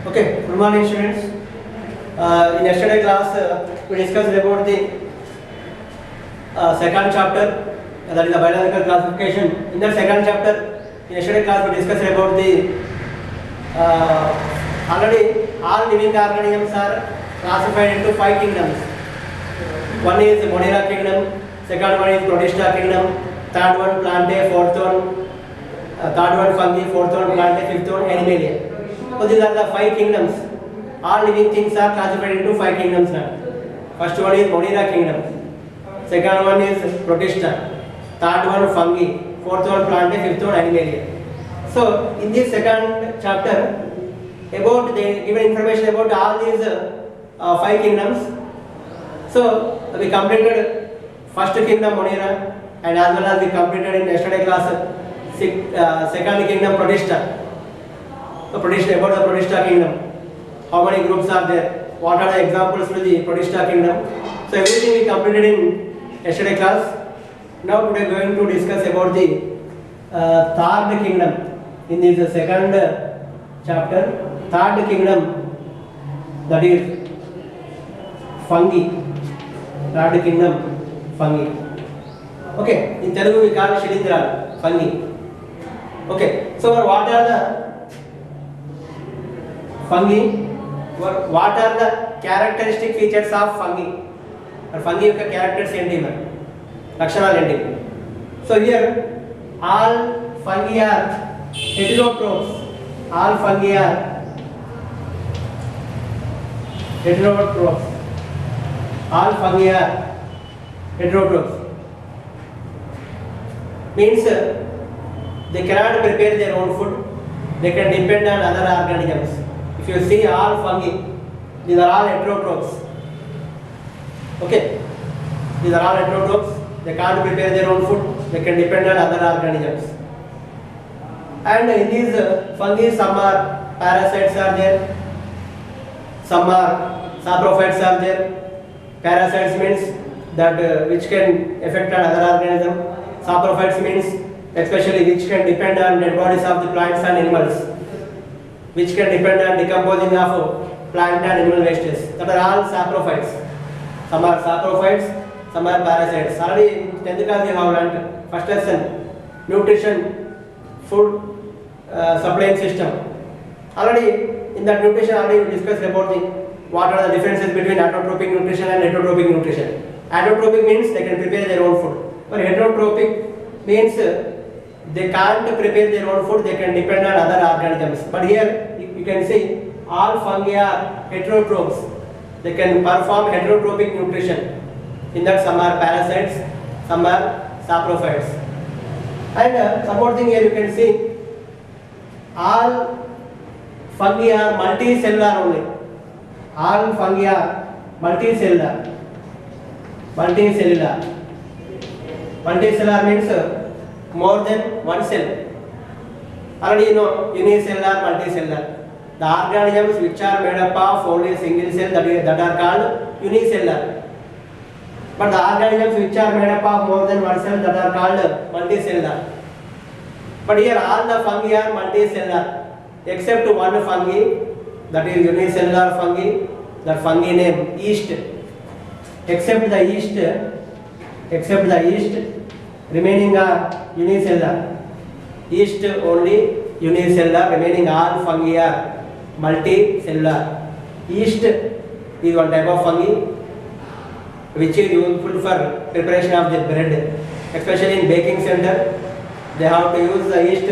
Okay, good morning students. In yesterday class we discussed about the second chapter, that is the biological classification. In the second chapter, in yesterday class we discussed about the already all living organisms are classified into 5 kingdoms. One is Monera kingdom, second one is Protista kingdom, third one Plantae, fourth one third one fungi, fourth one Plantae, fifth one Animalia. So these are the 5 kingdoms. All living things are classified into 5 kingdoms now. First one is Monera kingdom, second one is Protista, third one fungi, fourth one Plantae, fifth one Animalia. So in this second chapter, about they given information about all these 5 kingdoms. So we completed first kingdom Monera, and as well as we completed in yesterday class second kingdom Protista. So Protista, about the Protista kingdom, how many groups are there, what are the examples to the Protista kingdom. So everything we completed in yesterday class. Now today we are going to discuss about the third kingdom in this second chapter. Third kingdom, that is fungi. Third kingdom, fungi. Okay, in Telugu we call Shilindra, fungi. Okay, so what are the fungi? What are the characteristic features of fungi? Or fungi యొక్క characters ఏంటి మరి, లక్షణాలు ఏంటి? So here all fungi are heterotrophs. All fungi are heterotrophs. All fungi are heterotrophs. Means they cannot prepare their own food. They can depend on other organisms. If you see all fungi, these are all heterotrophs. Okay, these are all heterotrophs. They can't prepare their own food. They can depend on other organisms. And in these fungi, some are parasites are there, some are saprophytes are there. Parasites means that which can affect on other organism. Saprophytes means especially which can depend on dead bodies of the plants and animals, which can depend on decomposing of plant and animal wastes. That are all saprophytes. Some are saprophytes, some are parasites. Already in 10th class we have learned first lesson, nutrition, food supplying system. Already in that nutrition already we discussed about the what are the differences between autotrophic nutrition and heterotropic nutrition. Autotrophic means they can prepare their own food, but heterotropic means they can't prepare their own food, they can depend on other organisms. But here you can see all fungi are heterotrophs. They can perform heterotropic nutrition. In that some are parasites, some are saprophytes. And some more thing here you can see all fungi are multicellular only. All fungi are multicellular. Multicellular. Multicellular means more than one cell. Already you know unicellular, multicellular. The organisms which are made up of only single cell, that are called unicellular. But the organisms which are made up of more than one cell, that are called multicellular. But here all the fungi are multicellular except one fungi, that is unicellular fungi. That fungi name yeast. Except the yeast, remaining are unicellular. Yeast only unicellular, remaining all fungi are multicellular. Yeast is one type of fungi which is useful for preparation of the bread, especially in baking center. They have to use the yeast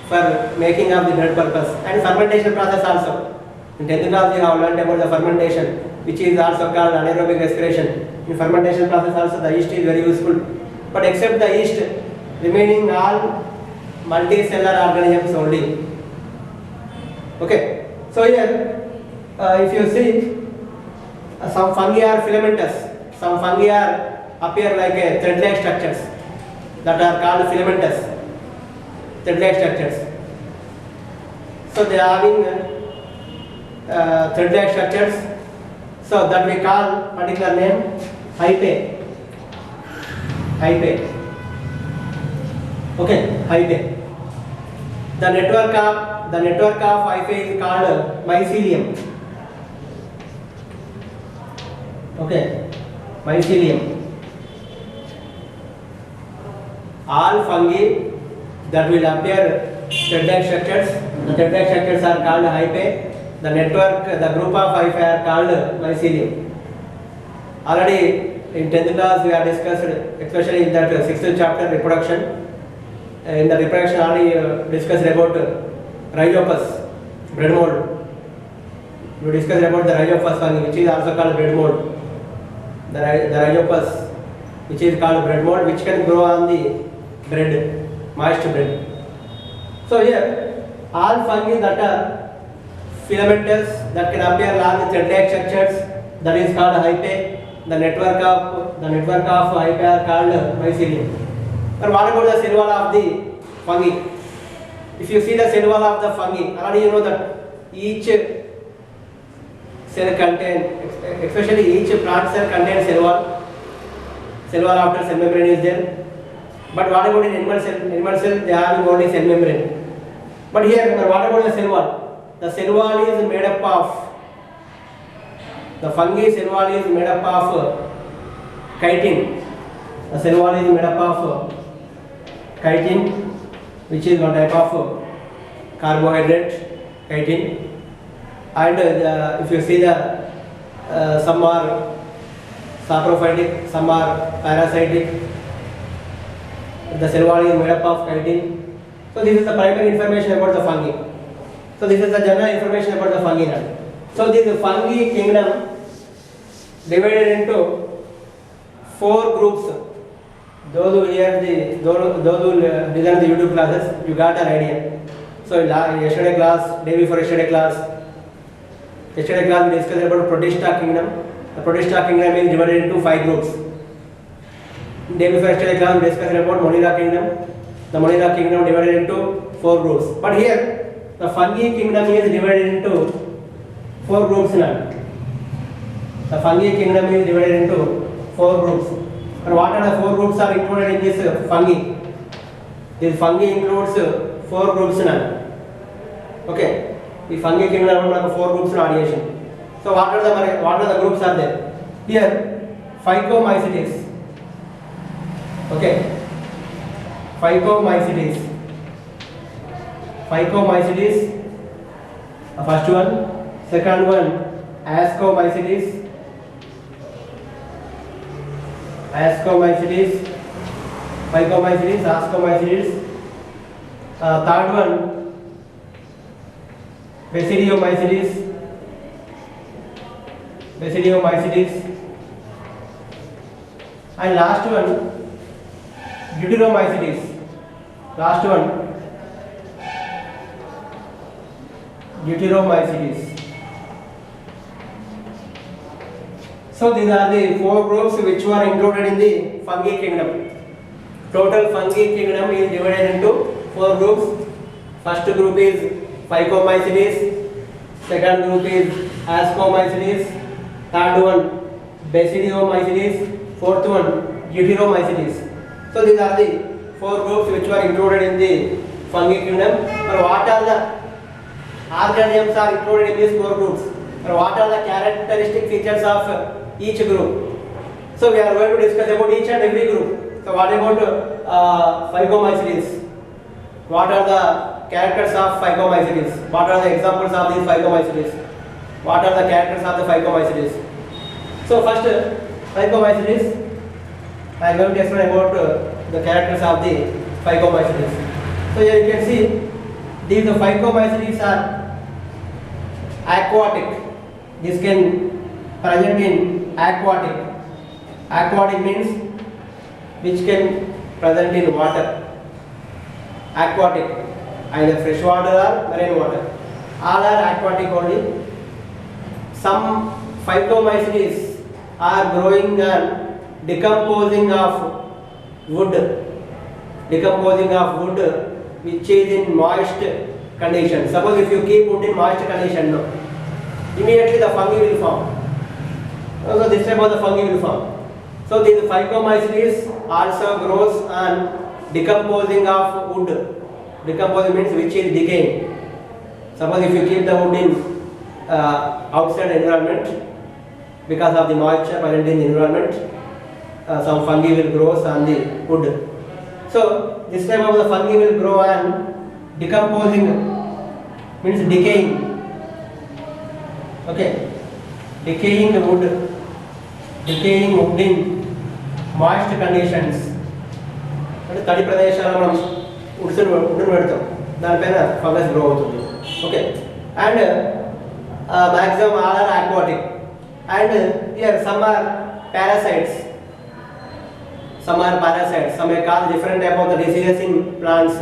for making of the bread purpose, and fermentation process also. In 10th class we have learned about the fermentation, which is also called anaerobic respiration. In fermentation process also the yeast is very useful. But except the yeast, remaining all multicellular organisms only. Okay. So here, if you see, some fungi are filamentous. Some fungi are appear like a thread-like structures, that are called filamentous. Thread-like structures. So they are having thread-like structures. So that we call particular name hyphae. Okay, hyphae. The network of the network of hyphae is called mycelium. Okay, mycelium. All fungi that will appear thread-like structures, the thread-like structures are called hyphae. The network, the group of hyphae are called mycelium. Already in 10th class we have discussed, especially in that 6th chapter, reproduction. In the reproduction already discussed about rhizopus, bread mold. We discussed about the rhizopus fungi, which is also called bread mold. The rhizopus, which is called bread mold, which can grow on the bread, moist bread. So here, all fungi that are filamentous, that can appear along the thread-like structures, that is called hyphae. The network of hyphae are called mycelium. But what about the cell wall of the fungi? If you see the cell wall of the fungi, already you know that each cell contains, especially each plant cell contains cell wall. Cell wall after cell membrane is there. But what about in animal cell? Animal cell they have only cell membrane. But here, what about the cell wall? The cell wall is made up of, the fungi cell wall is made up of chitin. The cell wall is made up of chitin, which is one type of carbohydrate, chitin. And if you see the some are saprophytic, some are parasitic. The cell wall is made up of chitin. So this is the primary information about the fungi. So this is the general information about the fungi now. So this fungi kingdom divided into 4 groups. Those who hear those who listen the YouTube classes, you got an idea. So yesterday class, day before yesterday class we discussed about Protista kingdom. The Protista kingdom is divided into 5 groups. Day before yesterday class we discussed about Monera kingdom. The Monera kingdom divided into 4 groups. But here the fungi kingdom is divided into 4 groups now. The fungi kingdom is divided into 4 groups. And what are the 4 groups are included in this fungi? This fungi includes 4 groups now. Okay, the fungi kingdom has 4 groups in radiation. So what are the groups are there? Here, Phycomycetes. Okay, Phycomycetes. Phycomycetes, the first one. Second one, Ascomycetes. Ascomycetes, Phycomycetes, Ascomycetes. Third one, Basidiomycetes. Basidiomycetes. And last one, Deuteromycetes. Last one, Deuteromycetes. So these are the 4 groups which were included in the fungi kingdom. Total fungi kingdom is divided into 4 groups. First group is Phycomycetes, second group is Ascomycetes, third one Basidiomycetes, fourth one Deuteromycetes. So these are the 4 groups which were included in the fungi kingdom. And what are the organisms are included in these 4 groups? And what are the characteristic features of each group? So we are going to discuss about each and every group. So what about Phycomycetes? What are the characters of Phycomycetes? What are the examples of these Phycomycetes? What are the characters of the Phycomycetes? So first, Phycomycetes, I am going to explain about the characters of the Phycomycetes. So here you can see these Phycomycetes are aquatic. This can present in aquatic. Aquatic means which can present in water. Aquatic, either fresh water or marine water. All are aquatic only. Some Phycomycetes are growing and decomposing of wood. Decomposing of wood which is in moist condition. Suppose if you keep wood in moist condition, no, immediately the fungi will form. So this type of the fungi will form. So these Phycomycetes also grows on decomposing of wood. Decomposing means which is decaying. Suppose if you keep the wood in outside environment, because of the moisture present in the environment, some fungi will grow on the wood. So this type of the fungi will grow and decomposing, means decaying. Okay, decaying the wood in moist conditions. అంటే తడి ప్రదేశాల్లో మనం వుడ్ని పెడతాం, దానిపైన fungus grow అవుతుంది. Okay, and maximum all are aquatic, and here some are parasites, some may cause different type of the diseases in plants.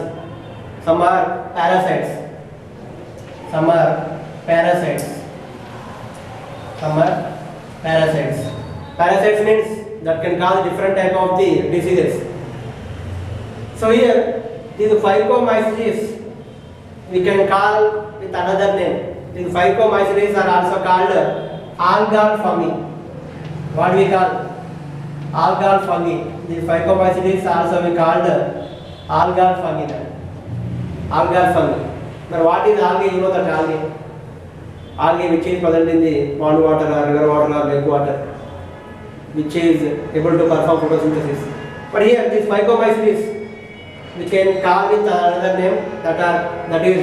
Some are parasites, parasites means that can cause different type of the diseases. So here these phycomycetes we can call with another name. These phycomycetes are also called algal fungi. What we call algal fungi. These phycomycetes also we called algal fungi. Now what is algae? You know that algae which is present in the pond water or river water or lake water, which is able to perform photosynthesis. But here these phycomycetes we can call with another name, that is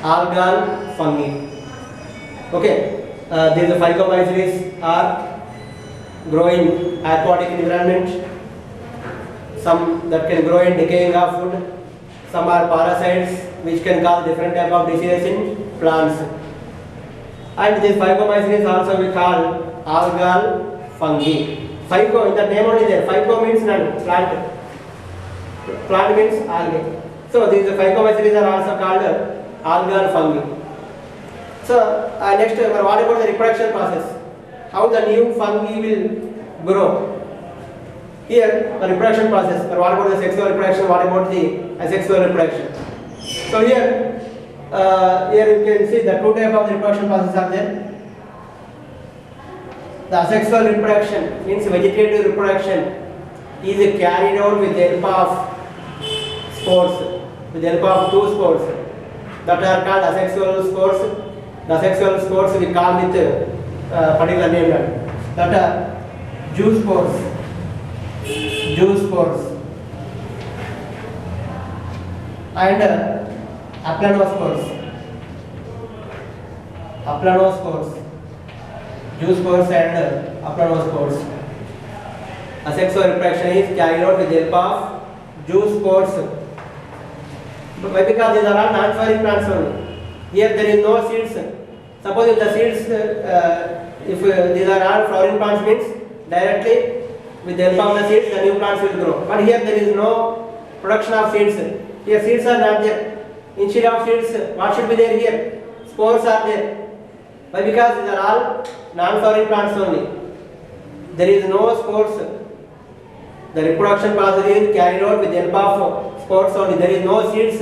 algal fungi. Okay, these phycomycetes are growing aquatic environment. Some that can grow in decaying of food. Some are parasites which can cause different type of diseases in plants. And these phycomycetes also we call algal fungi. Phyco, in the name only there. Phyco means plant. Plant means algae. So these phycomycetes are also called algal fungi. So next, what about the reproduction process? How the new fungi will grow? Here the reproduction process. What about the sexual reproduction? What about the asexual reproduction? So here you can see the two types of reproduction process are there. The asexual reproduction means vegetative reproduction is carried out with the help of spores, with the help of two spores that are called asexual spores. The asexual spores we call with particular name, that are zoospores and aplanospores. Zoospores and aplanospores. Asexual reproduction is carried out with the help of zoospores. Why? Because these are all non-flowering plants only. Here there is no seeds. Suppose if the seeds, if these are all flowering plants, means directly with the help of the seeds the new plants will grow. But here there is no production of seeds. Here seeds are not there. Instead of seeds, what should be there here? Spores are there. Why? Because these are all non-flowering plants only. There is no spores. The reproduction process is carried out with the help of spores only. There is no seeds.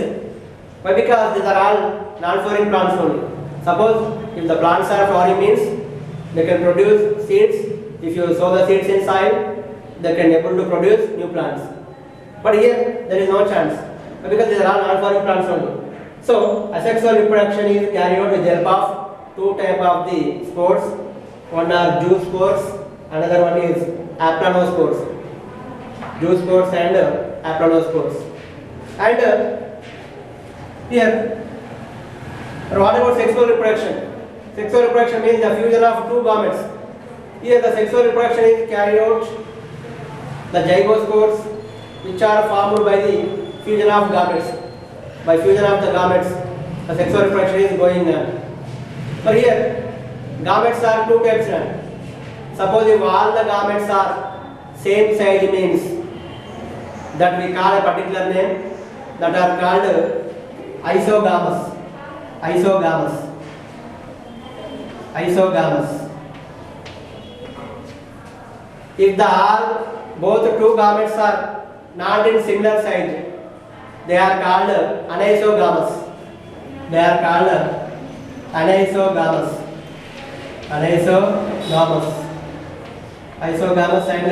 Why? Because these are all non-flowering plants only. Suppose if the plants are flowering, means they can produce seeds. If you sow the seeds in soil, they can able to produce new plants. But here there is no chance, because these are all non-flowering plants only. So asexual reproduction is carried out with the help of two type of the spores. One are zoospores, another one is aplanospores. Zoospores and aplanospores. And here, what about sexual reproduction? Sexual reproduction means the fusion of two gametes. Here the sexual reproduction is carried out, the zygospores, which are formed by the fusion of gametes. By fusion of the gametes, the sexual reproduction is going on. But here, gametes are two types. Suppose if all the gametes are same size, means that we call a particular name, that are called isogamous. If both two gametes are not in similar size, they are called anisogamous. Isogamous and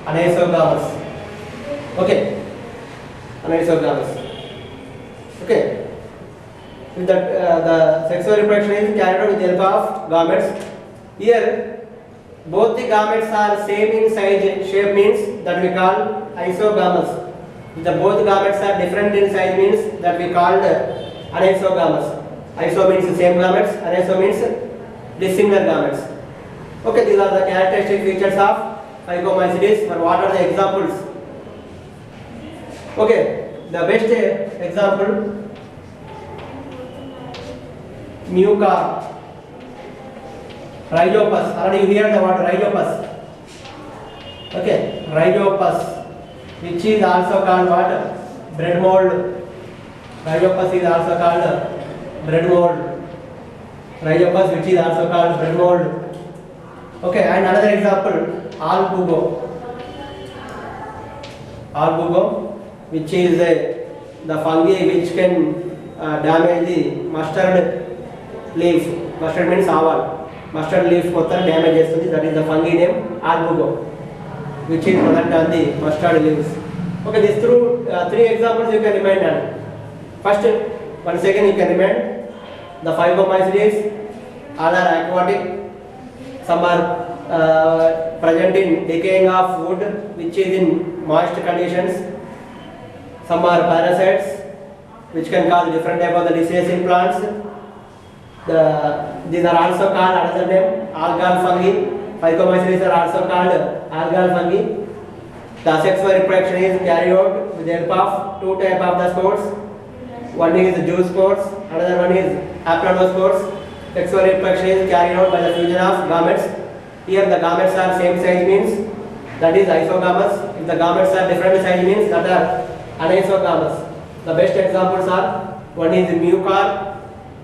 anisogamous. Okay, anisogamous. Okay. If the sexual reproduction is carried out with the help of gametes. Here, both the gametes are same in size, shape means that we call isogamous. If the both gametes are different in size means that we called anisogamous. Iso means same gametes, aniso means dissimilar gametes. Okay, these are the characteristic features of Phaeacomycetes. But what are the examples? Okay, the best example, Mucor, Rhizopus. Already you hear the word Rhizopus. Okay, Rhizopus, which is also called what? Bread mold. Rhizopus is also called bread mold. Rhizopus, which is also called bread mold. Okay, and another example, Albugo. Albugo, which is the fungi which can damage the mustard leaf. Mustard means avar. Mustard leaf మొత్తం damage చేస్తుంది. That is the fungi name Albugo, which is present on the mustard leaves. Okay, these three examples you can remind. First, once again you can remind the Phaeacomycetes. All are aquatic. Some are present in decaying of wood, which is in moist conditions. Some are parasites, which can cause different type of the disease in plants. These are also called another name algal fungi. Phaeacomycetes are also called algal fungi. The sexual reproduction is carried out with the help of two types of the spores. One is zoospores, another one is aplanospores. Sexual reproduction is carried out by the fusion of gametes. Here the gametes are same size means that is isogamous. If the gametes are different size means that are anisogamous. The best examples are, one is Mucor,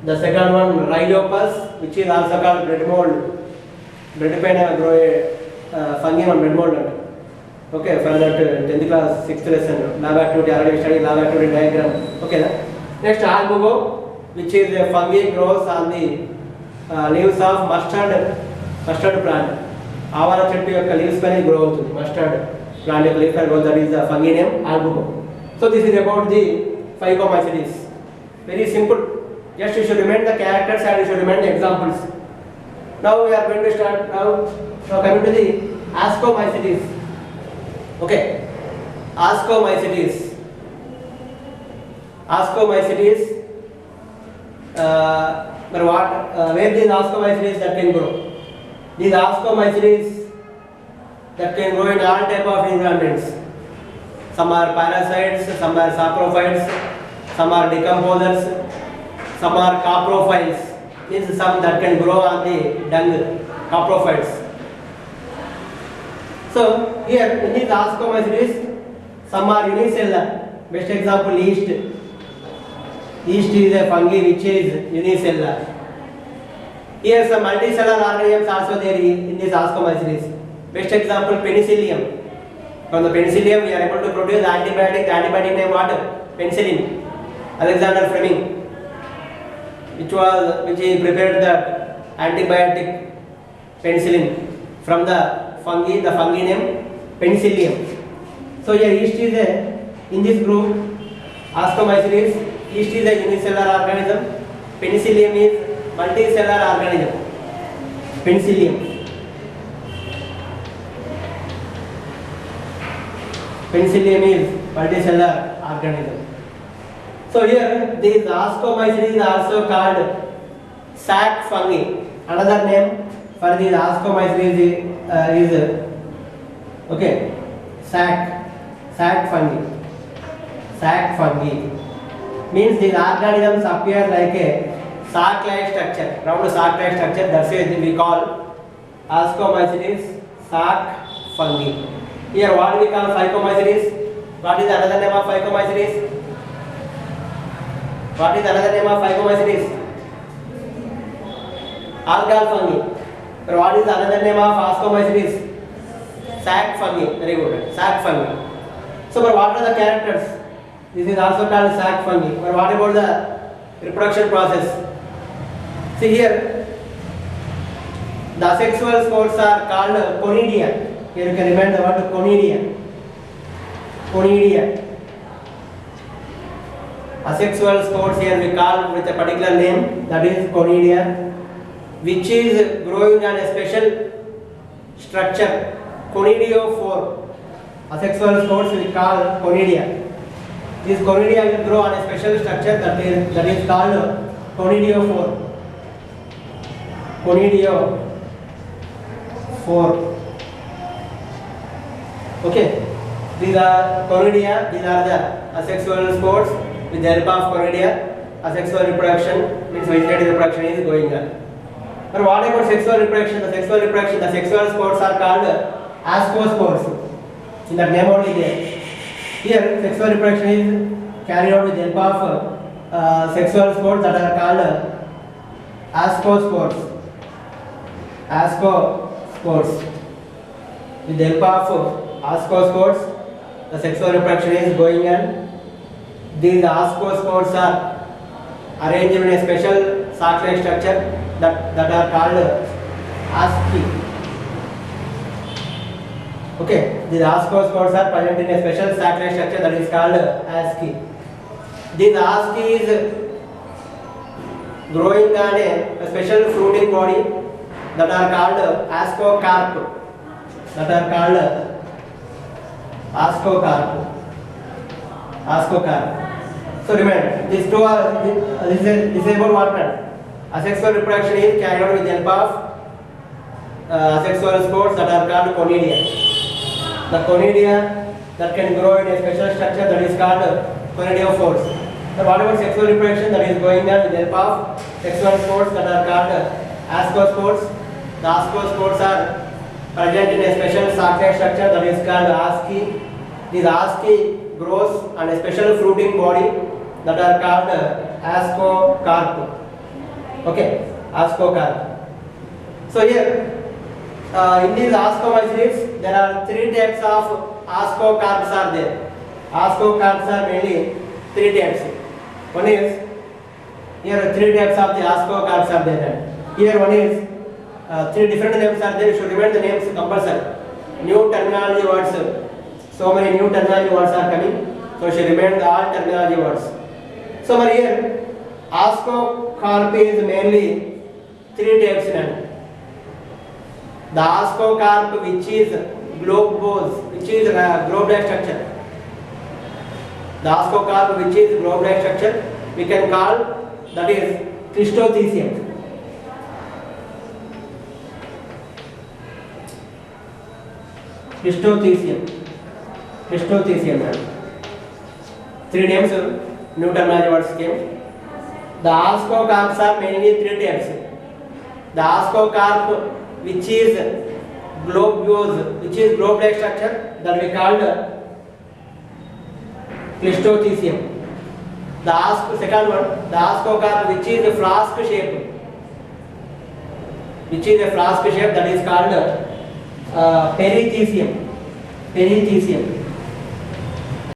the second one Rhizopus, which is also called bread mold. Bread pen grow fungi on bread mold. Okay, for that 10th class 6th lesson, lab activity already studied lab activity diagram. Okay, next Albugo, which is a fungi grows on the leaves of mustard plant. Avara chettu yokka leaves pane grow avutundi. Mustard plant yokka leaf pane grows, that is the fungi name Albugo. So this is about the Phaeacomycetes. Very simple. Just you should remember the characters and you should remember the examples. Now we are going to start now coming to the Ascomycetes. Okay, Ascomycetes. Ascomycetes. Where these Ascomycetes that can grow? These Ascomycetes that can grow in all type of environments. Some are parasites, some are saprophytes, some are decomposers, some are coprophiles. Means some that can grow on the dung, coprophytes. So here in these Ascomycetes, some are unicellular. Best example, yeast. Yeast is a fungi which is unicellular. Here some multicellular organisms also there in these Ascomycetes. Best example, penicillium. From the penicillium we are able to produce antibiotic. The antibiotic name what? Penicillin. Alexander Fleming, which he prepared the antibiotic penicillin from the fungi name penicillium. So here yeast is in this group, Ascomycetes. Yeast is a unicellular organism. Penicillium is multicellular organism. Penicillium. Penicillium is multicellular organism. So here these Ascomycetes are also called sac fungi. Another name for these Ascomycetes is okay, sac fungi. Sac fungi means these organisms appear like a sac-like structure, round sac-like structure. That's why we call Ascomycetes sac fungi. Here what we call Phaeacomycetes? What is another name of Phaeacomycetes? What is another name of Phaeacomycetes? Algal fungi. But what is another name of Ascomycetes? Sac fungi. Very good. Sac fungi. So, but what are the characters? This is also called sac fungi. But what about the reproduction process? See here, the sexual spores are called conidia. Here you can remember the word conidia. Conidia. Asexual spores here we call with a particular name, that is conidia, which is growing on a special structure, conidiophore. Asexual spores we call conidia. This conidia will grow on a special structure that is called conidiophore. Conidiophore. Okay. These are conidia. These are the asexual spores. With the help of conidia, asexual reproduction means vegetative reproduction is going on. But what about sexual reproduction? The sexual spores are called ascospores. In the name only there. Here, sexual reproduction is carried out with the help of sexual spores that are called ascospores. Ascospores. With the help of ascospores, the sexual reproduction is going on. These ascospores are arranged in a special sac-like structure that are called asci. Okay, these ascospores are present in a special sac-like structure that is called asci. This asci is growing on a special fruiting body that are called ascocarp. Ascocarp. So remember, these two are this is about what man? Asexual reproduction is carried out with the help of asexual spores that are called conidia. The conidia that can grow in a special structure that is called conidiophores. So what about sexual reproduction that is going on with the help of sexual spores that are called ascospores? The ascospores are present in a special sac-like structure that is called asci. This asci grows on a special fruiting body that are called ascocarp. Okay, ascocarp. So here, in these ascomycetes, there are three types of ascocarps are there. Ascocarps are mainly three types. One is, here three types of the ascocarps are there. Here one is, three different names are there. You should remember the names compulsory. New terminology words. So many new terminology words are coming. So you should remember all terminology words. So here, ascocarp is mainly three types. The ascocarp which is globose, which is globe-like structure. The ascocarp which is globe-like structure, we can call that is Christothecium. Christothecium. Three names, new terminology words came. The ascocarps are mainly three types. The ascocarp which is globose, which is globe-like structure, that we called Christothecium. The second one, the ascocarp which is a flask shape, that is called Perithecium.